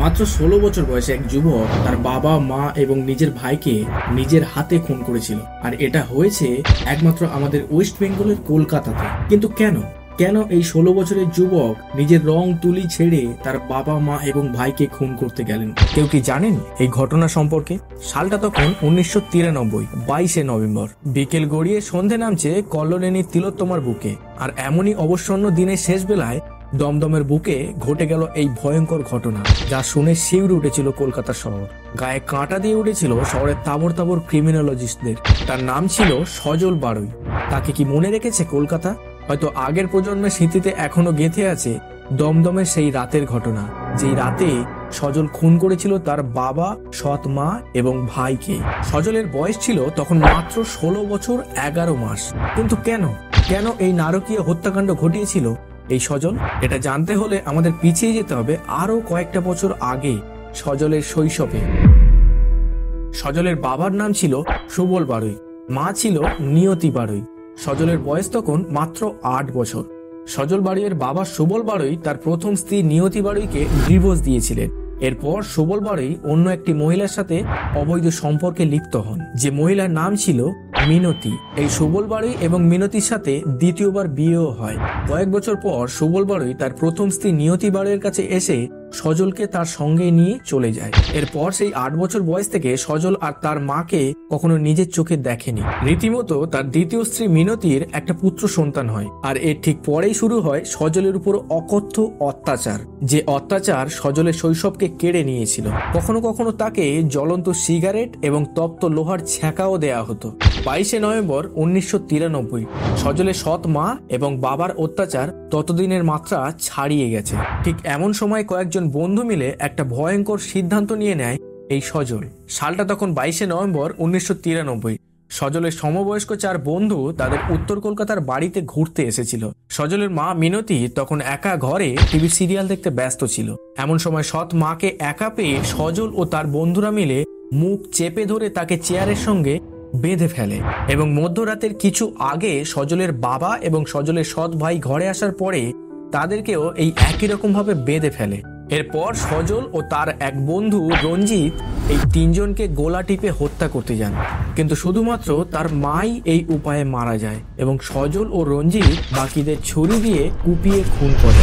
মাত্র 16 বছর বয়সে এক যুবক তার বাবা মা এবং নিজের ভাইকে নিজের হাতে খুন করেছিল। আর এটা হয়েছে একমাত্র আমাদের ওয়েস্ট বেঙ্গলের কলকাতাতে। কিন্তু কেন কেন এই 16 বছরের যুবক নিজের রং তুলি ছেড়ে তার বাবা মা এবং ভাইকে খুন করতে গেলেন? কেউ কি জানেন এই ঘটনা সম্পর্কে? সালটা তখন 1993, 22শে নভেম্বর। বিকেল গড়িয়ে সন্ধে নামছে কল্লোলিনীর তিলোত্তমার বুকে। আর এমনই অবসন্ন দিনের শেষ বেলায় দমদমের বুকে ঘটে গেল এই ভয়ঙ্কর ঘটনা, যা শুনে শিউরে উঠেছিল কলকাতা শহর। গায়ে কাঁটা দিয়ে উঠেছিল শহরের তাবর তাবর ক্রিমিনোলজিস্টদের। তার নাম ছিল সজল বাড়ুই। তাকে কি মনে রেখেছে কলকাতা? হয়তো আগের প্রজন্মের স্মৃতিতে এখনো গেঁথে আছে দমদমের সেই রাতের ঘটনা, যেই রাতে সজল খুন করেছিল তার বাবা, সৎ মা এবং ভাইকে। সজলের বয়স ছিল তখন মাত্র 16 বছর 11 মাস। কিন্তু কেন এই নারকীয় হত্যাকাণ্ড ঘটিয়েছিল এই সজল? এটা জানতে হলে আমাদের পিছিয়ে যেতে হবে আরো কয়েকটা বছর আগে, সজলের শৈশবে। সজলের বাবার নাম ছিল সুবল বাড়ুই, মা ছিল নিয়তি বাড়ুই। সজলের বয়স তখন মাত্র 8 বছর। সজল বাড়ুইয়ের বাবা সুবল বাড়ুই তার প্রথম স্ত্রী নিয়তি বাড়ুইকে ডিভোর্স দিয়েছিলেন। এরপর সুবল বাড়ুই অন্য একটি মহিলার সাথে অবৈধ সম্পর্কে লিপ্ত হন, যে মহিলার নাম ছিল মিনতি। এই সুবল বাড়ুই এবং মিনতির সাথে দ্বিতীয়বার বিয়েও হয়। কয়েক বছর পর সুবল বাড়ুই তার প্রথম স্ত্রী নিয়তি বাড়ুইয়ের কাছে এসে সজলকে তার সঙ্গে নিয়ে চলে যায়। এরপর সেই 8 বছর বয়স থেকে সজল আর তার মাকে কখনো নিজের চোখে দেখেনি। রীতিমতো তার দ্বিতীয় স্ত্রী মিনতির একটা পুত্র সন্তান হয়। আর এর ঠিক পরেই শুরু হয় সজলের উপর অকথ্য অত্যাচার, যে অত্যাচার সজলের শৈশবকে কেড়ে নিয়েছিল। কখনো কখনো তাকে জ্বলন্ত সিগারেট এবং তপ্ত লোহার ছ্যাঁকাও দেয়া হতো। 22শে নভেম্বর 1993 সজলের সৎ মা এবং বাবার অত্যাচার ততদিনের মাত্রা ছাড়িয়ে গেছে। ঠিক এমন সময় কয়েকজন বন্ধু মিলে একটা ভয়ঙ্কর সিদ্ধান্ত নিয়ে নেয় এই সজল। সালটা তখন 22শে নভেম্বর 1993। সজলের সমবয়স্ক 4 বন্ধু তাদের উত্তর কলকাতার বাড়িতে ঘুরতে এসেছিল। সজলের মা মিনতি তখন একা ঘরে টিভি সিরিয়াল দেখতে ব্যস্ত ছিল। এমন সময় সৎ মাকে একা পেয়ে সজল ও তার বন্ধুরা মিলে মুখ চেপে ধরে তাকে চেয়ারের সঙ্গে বেঁধে ফেলে এবং মধ্যরাতের কিছু আগে সজলের বাবা এবং সজলের সৎ ভাই ঘরে আসার পরে তাদেরকেও এই একই রকম ভাবে বেঁধে ফেলে। এরপর সজল ও তার এক বন্ধু রঞ্জিত এই 3 জনকে গোলা টিপে হত্যা করতে যান, কিন্তু শুধুমাত্র তার মাই এই উপায়ে মারা যায় এবং সজল ও রঞ্জিত বাকিদের ছুরি দিয়ে কুপিয়ে খুন করে।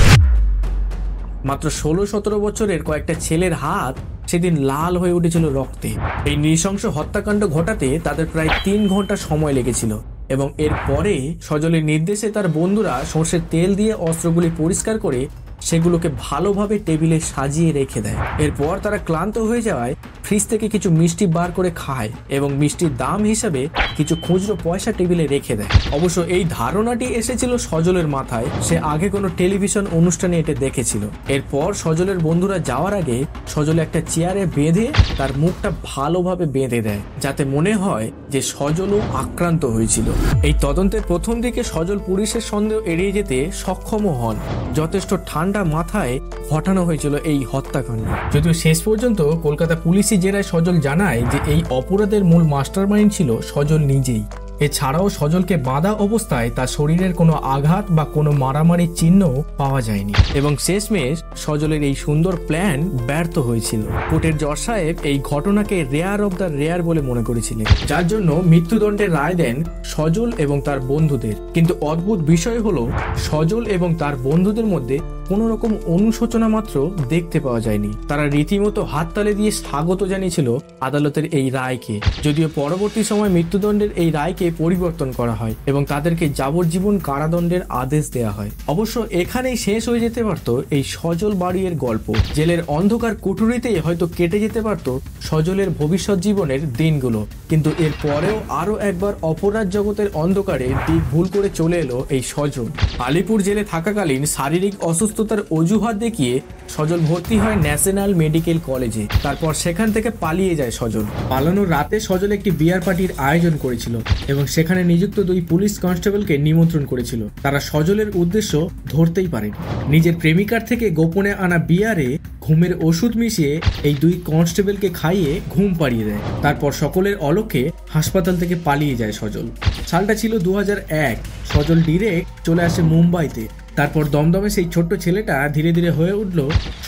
মাত্র 16-17 বছরের কয়েকটা ছেলের হাত সেদিন লাল হয়ে উঠেছিল রক্তে। এই নৃশংস হত্যাকাণ্ড ঘটাতে তাদের প্রায় 3 ঘন্টা সময় লেগেছিল এবং এরপরে সজলের নির্দেশে তার বন্ধুরা সর্ষের তেল দিয়ে অস্ত্রগুলি পরিষ্কার করে সেগুলোকে ভালোভাবে টেবিলে সাজিয়ে রেখে দেয়। এরপর তারা ক্লান্ত হয়ে যাওয়ায় ফ্রিজ থেকে কিছু মিষ্টি বার করে খায় এবং মিষ্টির দাম হিসাবে কিছু খুচরো পয়সা টেবিলে রেখে দেয়। অবশ্য এই ধারণাটি এসেছিল সজলের মাথায়, সে আগে কোনো টেলিভিশন অনুষ্ঠানে এটা দেখেছিল। এরপর সজলের বন্ধুরা যাওয়ার আগে সজল একটা চেয়ারে বেঁধে তার মুখটা ভালোভাবে বেঁধে দেয়, যাতে মনে হয় যে সজলও আক্রান্ত হয়েছিল। এই তদন্তের প্রথম দিকে সজল পুলিশের সন্দেহ এড়িয়ে যেতে সক্ষমও হন। যথেষ্ট ঠান্ডা মাথায় ঘটানো হয়েছিল এই হত্যাকাণ্ড। যদিও শেষ পর্যন্ত কলকাতা পুলিশি জেরায় সজল জানায় যে এই অপরাধের মূল মাস্টারমাইন্ড ছিল সজল নিজেই। এছাড়াও সজলকে বাঁধা অবস্থায় তার শরীরের কোনো আঘাত বা কোনো মারামারির চিহ্ন পাওয়া যায়নি এবং শেষমেশ সজলের এই সুন্দর প্ল্যান ব্যর্থ হয়েছিল। কোর্টের জজ সাহেব এই ঘটনাকে রেয়ার অব দ্য রেয়ার বলে মনে করেছিলেন, যার জন্য মৃত্যুদণ্ডের রায় দেন সজল এবং তার বন্ধুদের। কিন্তু অদ্ভুত বিষয় হলো সজল এবং তার বন্ধুদের মধ্যে কোনো রকম অনুশোচনা মাত্র দেখতে পাওয়া যায়নি। তারা রীতিমতো হাততালি দিয়ে স্বাগত জানিয়েছিল আদালতের এই রায়কে। যদিও পরবর্তী সময় মৃত্যুদণ্ডের এই রায়কে পরিবর্তন করা হয় এবং তাদেরকে যাবজ্জীবন কারাদণ্ডের আদেশ দেওয়া হয়। অবশ্য এখানেই শেষ হয়ে যেতে পারত এই সজল বাড়ুইয়ের গল্প। জেলের অন্ধকার কুঠুরিতেই হয়তো কেটে যেতে পারত সজলের ভবিষ্যৎ জীবনের দিনগুলো, কিন্তু এর পরেও আরো একবার অপরাধ জগতের অন্ধকারে দিক ভুল করে চলে এলো এই সজল। আলিপুর জেলে থাকাকালীন শারীরিক অসুস্থতার অজুহাত দেখিয়ে সজল ভর্তি হয় ন্যাশনাল মেডিকেল কলেজে। তারপর সেখান থেকে পালিয়ে যায় সজল। পালানোর রাতে সজল একটি বিয়ার পার্টির আয়োজন করেছিল এবং সেখানে নিযুক্ত 2 পুলিশ কনস্টেবলকে নিমন্ত্রণ করেছিল। তারা সজলের উদ্দেশ্য ধরতেই পারেনি। নিজের প্রেমিকার থেকে গোপনে আনা বিয়ারে ঘুমের ওষুধ মিশিয়ে এই 2 কনস্টেবলকে খাইয়ে ঘুম পাড়িয়ে দেয়। তারপর সকলের অলক্ষ্যে হাসপাতাল থেকে পালিয়ে যায় সজল। সালটা ছিল 2001। সজল ডিরেক্ট চলে আসে মুম্বাইতে তারপর দমদমে সেই ছোট্ট ছেলেটা ধীরে ধীরে হয়ে উঠল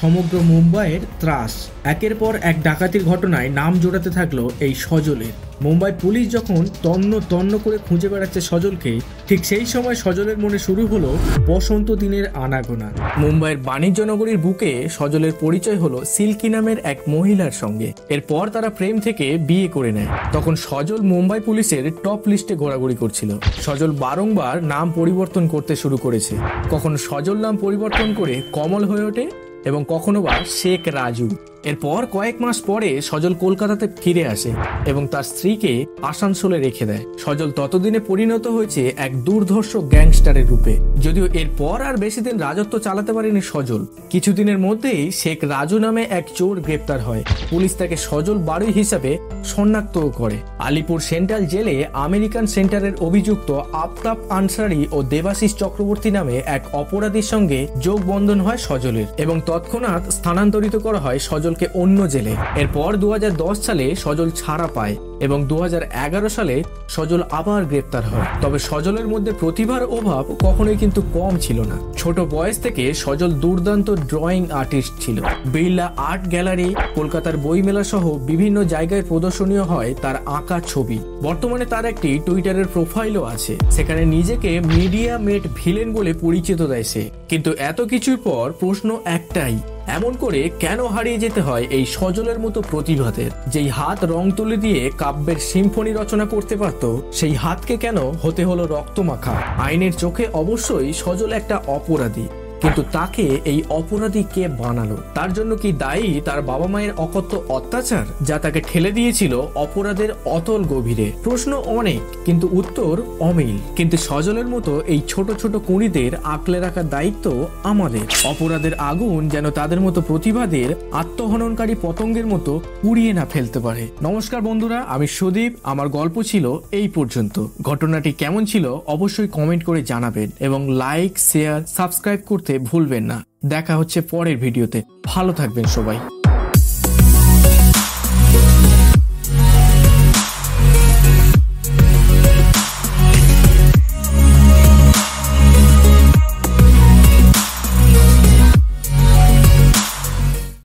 সমগ্র মুম্বাইয়ের ত্রাস। একের পর এক ডাকাতির ঘটনায় নাম জোড়াতে থাকলো এই সজলের। মুম্বাই পুলিশ যখন তন্ন তন্ন করে খুঁজে বেড়াচ্ছে সজলকে, ঠিক সেই সময় সজলের মনে শুরু হলো বসন্ত দিনের আনাগোনা। মুম্বাইয়ের বাণিজ্য নগরীর বুকে সজলের পরিচয় হলো সিল্কি নামের এক মহিলার সঙ্গে। এরপর তারা প্রেম থেকে বিয়ে করে নেয়। তখন সজল মুম্বাই পুলিশের টপ লিস্টে ঘোরাঘুরি করছিল। সজল বারংবার নাম পরিবর্তন করতে শুরু করেছে। কখনো সজল নাম পরিবর্তন করে কমল হয়ে ওঠে এবং কখনো বা শেখ রাজু। এরপর কয়েক মাস পরে সজল কলকাতাতে ফিরে আসে এবং তার স্ত্রীকে আসানসোলে রেখে দেয়। সজল ততদিনে পরিণত হয়েছে এক দুর্ধর্ষ গ্যাংস্টারের রূপে। যদিও এরপর আর বেশি দিন রাজত্ব চালাতে পারেনি সজল। কিছুদিনের মধ্যেই শেখ রাজু নামে এক চোর গ্রেপ্তার হয়। পুলিশ তাকে সজল বাড়ি হিসাবে শনাক্ত করে। আলিপুর সেন্ট্রাল জেলে আমেরিকান সেন্টারের অভিযুক্ত আফতাব আনসারি ও দেবাশিস চক্রবর্তী নামে এক অপরাধীর সঙ্গে যোগ বন্ধন হয় সজলের এবং তৎক্ষণাৎ স্থানান্তরিত করা হয় সজলকে অন্য জেলে। এরপর 2010 সালে সজল ছাড়া পায় এবং 2011 সালে সজল আবার গ্রেপ্তার হয়। তবে সজলের মধ্যে প্রতিভার অভাব কখনোই কিন্তু কম ছিল না। ছোট বয়স থেকে সজল দুর্দান্ত ড্রয়িং আর্টিস্ট ছিল। বিড়লা আর্ট গ্যালারি, কলকাতার বইমেলা সহ বিভিন্ন জায়গায় প্রদর্শনীয় হয় তার আঁকা ছবি। বর্তমানে তার একটি টুইটারের প্রোফাইলও আছে। সেখানে নিজেকে মিডিয়া মেড ভিলেন বলে পরিচিত দেয় সে। কিন্তু এত কিছুর পর প্রশ্ন একটাই, এমন করে কেন হারিয়ে যেতে হয় এই সজলের মতো প্রতিভাদের? যেই হাত রং তুলি দিয়ে কাব্যের সিম্ফনি রচনা করতে পারত, সেই হাতকে কেন হতে হলো রক্তমাখা? আইনের চোখে অবশ্যই সজল একটা অপরাধী, কিন্তু তাকে এই অপরাধী কে বানালো? তার জন্য কি দায়ী তার বাবা মায়ের অকথ্য অত্যাচার, যা তাকে ঠেলে দিয়েছিল অপরাধের অতল গভীরে? প্রশ্ন অনেক, কিন্তু উত্তর অমিল। কিন্তু সজলের মতো এই ছোট ছোট কুঁড়িদের আঁকলে রাখার দায়িত্ব আমাদের। অপরাধের আগুন যেন তাদের মতো প্রতিভাদের আত্মহননকারী পতঙ্গের মতো পুড়িয়ে না ফেলতে পারে। নমস্কার বন্ধুরা, আমি সুদীপ। আমার গল্প ছিল এই পর্যন্ত। ঘটনাটি কেমন ছিল অবশ্যই কমেন্ট করে জানাবেন এবং লাইক, শেয়ার, সাবস্ক্রাইব করতে ভুলবেন না। দেখা হচ্ছে পরের ভিডিওতে। ভালো থাকবেন সবাই।